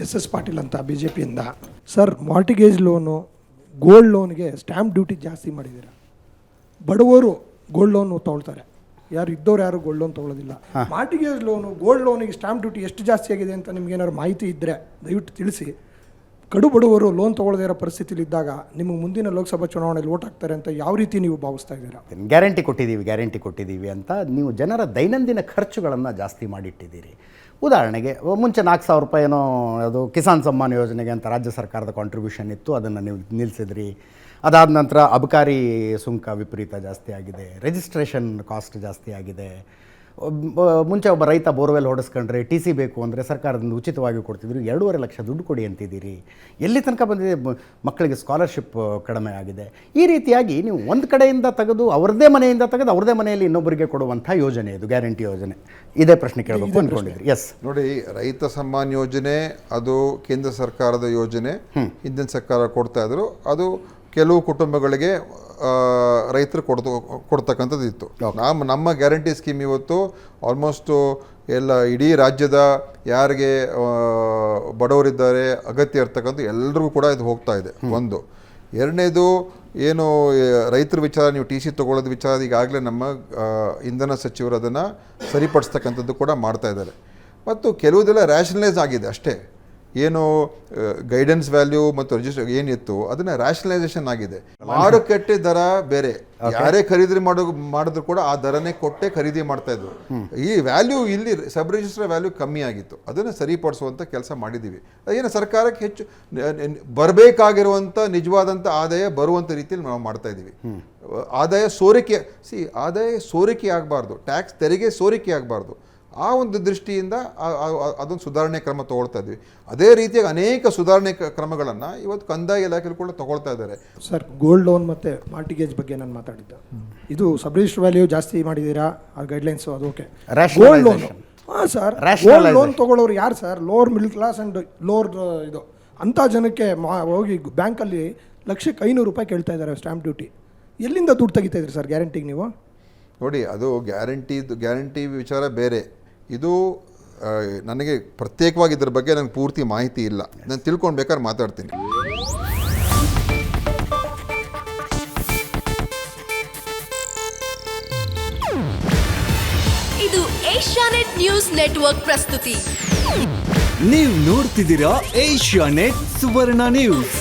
S Patil ಅಂತ ಬಿಜೆಪಿಯಿಂದ sir, mortgage loan, gold ಲೋನ್ಗೆ ಸ್ಟ್ಯಾಂಪ್ ಡ್ಯೂಟಿ ಜಾಸ್ತಿ ಮಾಡಿದ್ದೀರಾ. ಬಡವರು ಗೋಲ್ಡ್ ಲೋನ್ ತೊಗೊಳ್ತಾರೆ, ಯಾರು ಇದ್ದವ್ರು ಯಾರು ಗೋಲ್ಡ್ ಲೋನ್ ತೊಗೊಳ್ಳೋದಿಲ್ಲ. ಮಾರ್ಟಿಗೇಜ್ ಲೋನು, ಗೋಲ್ಡ್ ಲೋನಿಗೆ ಸ್ಟ್ಯಾಂಪ್ ಡ್ಯೂಟಿ ಎಷ್ಟು ಜಾಸ್ತಿ ಆಗಿದೆ ಅಂತ ನಿಮ್ಗೆ ಏನಾದ್ರು ಮಾಹಿತಿ ಇದ್ದರೆ ದಯವಿಟ್ಟು ತಿಳಿಸಿ. ಕಡು ಬಡವರು ಲೋನ್ ತೊಗೊಳ್ಳದೇ ಇರೋ ಪರಿಸ್ಥಿತಿಲಿ ಇದ್ದಾಗ ನಿಮಗೆ ಮುಂದಿನ ಲೋಕಸಭಾ ಚುನಾವಣೆಯಲ್ಲಿ ವೋಟ್ ಹಾಕ್ತಾರೆ ಅಂತ ಯಾವ ರೀತಿ ನೀವು ಭಾವಿಸ್ತಾ ಇದ್ದೀರಾ? ಗ್ಯಾರಂಟಿ ಕೊಟ್ಟಿದ್ದೀವಿ ಅಂತ ನೀವು ಜನರ ದೈನಂದಿನ ಖರ್ಚುಗಳನ್ನು ಜಾಸ್ತಿ ಮಾಡಿಟ್ಟಿದ್ದೀರಿ. ಉದಾಹರಣೆಗೆ ಮುಂಚೆ 4,000 ರೂಪಾಯಿ ಏನೋ ಅದು ಕಿಸಾನ್ ಸಮ್ಮಾನ್ ಯೋಜನೆಗೆ ಅಂತ ರಾಜ್ಯ ಸರ್ಕಾರದ ಕಾಂಟ್ರಿಬ್ಯೂಷನ್ ಇತ್ತು, ಅದನ್ನು ನೀವು ನಿಲ್ಲಿಸಿದ್ರಿ. ಅದಾದ ನಂತರ ಅಬಕಾರಿ ಸುಂಕ ವಿಪರೀತ ಜಾಸ್ತಿ ಆಗಿದೆ, ರಿಜಿಸ್ಟ್ರೇಷನ್ ಕಾಸ್ಟ್ ಜಾಸ್ತಿ ಆಗಿದೆ. ಮುಂಚೆ ಒಬ್ಬ ರೈತ ಬೋರ್ವೆಲ್ ಹೊಡೆಸ್ಕೊಂಡ್ರೆ ಟಿ ಸಿ ಬೇಕು ಅಂದರೆ ಸರ್ಕಾರದಿಂದ ಉಚಿತವಾಗಿ ಕೊಡ್ತಿದ್ರು, 2.5 ಲಕ್ಷ ದುಡ್ಡು ಕೊಡಿ ಅಂತಿದ್ದೀರಿ. ಎಲ್ಲಿ ತನಕ ಬಂದಿದೆ? ಮಕ್ಕಳಿಗೆ ಸ್ಕಾಲರ್ಶಿಪ್ ಕಡಿಮೆ ಆಗಿದೆ. ಈ ರೀತಿಯಾಗಿ ನೀವು ಒಂದು ಕಡೆಯಿಂದ ತೆಗೆದು ಅವ್ರದ್ದೇ ಮನೆಯಿಂದ ತೆಗೆದು ಅವ್ರದ್ದೇ ಮನೆಯಲ್ಲಿ ಇನ್ನೊಬ್ಬರಿಗೆ ಕೊಡುವಂಥ ಯೋಜನೆ ಇದು ಗ್ಯಾರಂಟಿ ಯೋಜನೆ. ಇದೇ ಪ್ರಶ್ನೆ ಕೇಳಬೇಕು ಅಂದ್ಕೊಂಡಿದ್ರಿ. ಎಸ್ ನೋಡಿ, ರೈತ ಸಮ್ಮಾನ್ ಯೋಜನೆ ಅದು ಕೇಂದ್ರ ಸರ್ಕಾರದ ಯೋಜನೆ, ಹಿಂದಿನ ಸರ್ಕಾರ ಕೊಡ್ತಾ ಇದ್ರು. ಅದು ಕೆಲವು ಕುಟುಂಬಗಳಿಗೆ ರೈತರು ಕೊಡ್ತಕ್ಕಂಥದ್ದು ಇತ್ತು. ನಮ್ಮ ಗ್ಯಾರಂಟಿ ಸ್ಕೀಮ್ ಇವತ್ತು ಆಲ್ಮೋಸ್ಟು ಇಡೀ ರಾಜ್ಯದ ಯಾರಿಗೆ ಬಡವರಿದ್ದಾರೆ, ಅಗತ್ಯ ಇರ್ತಕ್ಕಂಥ ಎಲ್ರಿಗೂ ಕೂಡ ಇದು ಹೋಗ್ತಾ ಇದೆ. ಒಂದು. ಎರಡನೇದು ಏನು ರೈತರ ವಿಚಾರ, ನೀವು ಟಿ ಸಿ ತೊಗೊಳ್ಳೋದು ವಿಚಾರ ಈಗಾಗಲೇ ನಮ್ಮ ಇಂಧನ ಸಚಿವರು ಅದನ್ನು ಸರಿಪಡಿಸ್ತಕ್ಕಂಥದ್ದು ಕೂಡ ಮಾಡ್ತಾ ಇದ್ದಾರೆ. ಮತ್ತು ಕೆಲವುದೆಲ್ಲ ರ್ಯಾಷನಲೈಸ್ ಆಗಿದೆ ಅಷ್ಟೇ. ಏನು ಗೈಡೆನ್ಸ್ ವ್ಯಾಲ್ಯೂ ಮತ್ತು ರಿಜಿಸ್ಟರ್ ಏನಿತ್ತು ಅದನ್ನು ರ್ಯಾಷನಲೈಸೇಷನ್ ಆಗಿದೆ. ಮಾರುಕಟ್ಟೆ ದರ ಬೇರೆ, ಯಾರೇ ಖರೀದಿ ಮಾಡಿದ್ರು ಕೂಡ ಆ ದರನೇ ಕೊಟ್ಟೆ ಖರೀದಿ ಮಾಡ್ತಾ ಇದ್ರು. ಈ ವ್ಯಾಲ್ಯೂ ಇಲ್ಲಿ ಸಬ್ ರಿಜಿಸ್ಟರ್ ವ್ಯಾಲ್ಯೂ ಕಮ್ಮಿ ಆಗಿತ್ತು, ಅದನ್ನು ಸರಿಪಡಿಸುವಂಥ ಕೆಲಸ ಮಾಡಿದ್ದೀವಿ. ಏನು ಸರ್ಕಾರಕ್ಕೆ ಹೆಚ್ಚು ಬರಬೇಕಾಗಿರುವಂಥ ನಿಜವಾದಂಥ ಆದಾಯ ಬರುವಂಥ ರೀತಿಯಲ್ಲಿ ನಾವು ಮಾಡ್ತಾ ಇದ್ದೀವಿ. ಆದಾಯ ಸೋರಿಕೆ ಆಗಬಾರ್ದು, ಟ್ಯಾಕ್ಸ್ ತೆರಿಗೆ ಸೋರಿಕೆ ಆಗಬಾರ್ದು. ಆ ಒಂದು ದೃಷ್ಟಿಯಿಂದ ಅದೊಂದು ಸುಧಾರಣೆ ಕ್ರಮ ತಗೊಳ್ತಾ ಇದ್ವಿ. ಅದೇ ರೀತಿಯಾಗಿ ಅನೇಕ ಸುಧಾರಣೆ ಕ್ರಮಗಳನ್ನು ಇವತ್ತು ಕಂದಾಯ ಇಲಾಖೆ ಕೂಡ ತಗೊಳ್ತಾ ಇದ್ದಾರೆ. ಸರ್, ಗೋಲ್ಡ್ ಲೋನ್ ಮತ್ತು ಮಾರ್ಟಿಗೇಜ್ ಬಗ್ಗೆ ನಾನು ಮಾತಾಡಿದ್ದೆ. ಇದು ಸಬ್ ರಿಜಿಸ್ಟರ್ ವ್ಯಾಲ್ಯೂ ಜಾಸ್ತಿ ಮಾಡಿದ್ದೀರಾ, ಆ ಗೈಡ್ಲೈನ್ಸು ಅದು ಓಕೆ. ಗೋಲ್ಡ್ ಲೋನ್, ಹಾಂ ಸರ್, ಗೋಲ್ಡ್ ಲೋನ್ ತೊಗೊಳ್ಳೋರು ಯಾರು sir? Lower middle class and lower ಇದು ಅಂಥ ಜನಕ್ಕೆ ಹೋಗಿ ಬ್ಯಾಂಕಲ್ಲಿ 1,500,000 ರೂಪಾಯಿ ಕೇಳ್ತಾ ಇದ್ದಾರೆ ಸ್ಟ್ಯಾಂಪ್ ಡ್ಯೂಟಿ. ಎಲ್ಲಿಂದ ದುಡ್ಡು ತೆಗಿತಾ ಇದ್ರಿ ಸರ್ ಗ್ಯಾರಂಟಿಗೆ ನೀವು? ನೋಡಿ, ಅದು ಗ್ಯಾರಂಟಿ ವಿಚಾರ ಬೇರೆ. ಇದು ನನಗೆ ಪ್ರತ್ಯೇಕವಾಗಿ ಇದ್ರ ಬಗ್ಗೆ ನನಗೆ ಪೂರ್ತಿ ಮಾಹಿತಿ ಇಲ್ಲ. ನಾನು ತಿಳ್ಕೊಂಡು ಬೇಕಾದ್ರೆ ಮಾತಾಡ್ತೀನಿ. ಇದು ಏಷ್ಯಾನೆಟ್ ನ್ಯೂಸ್ ನೆಟ್ವರ್ಕ್ ಪ್ರಸ್ತುತಿ. ನೀವು ನೋಡ್ತಿದ್ದೀರಾ ಏಷ್ಯಾನೆಟ್ ಸುವರ್ಣ ನ್ಯೂಸ್.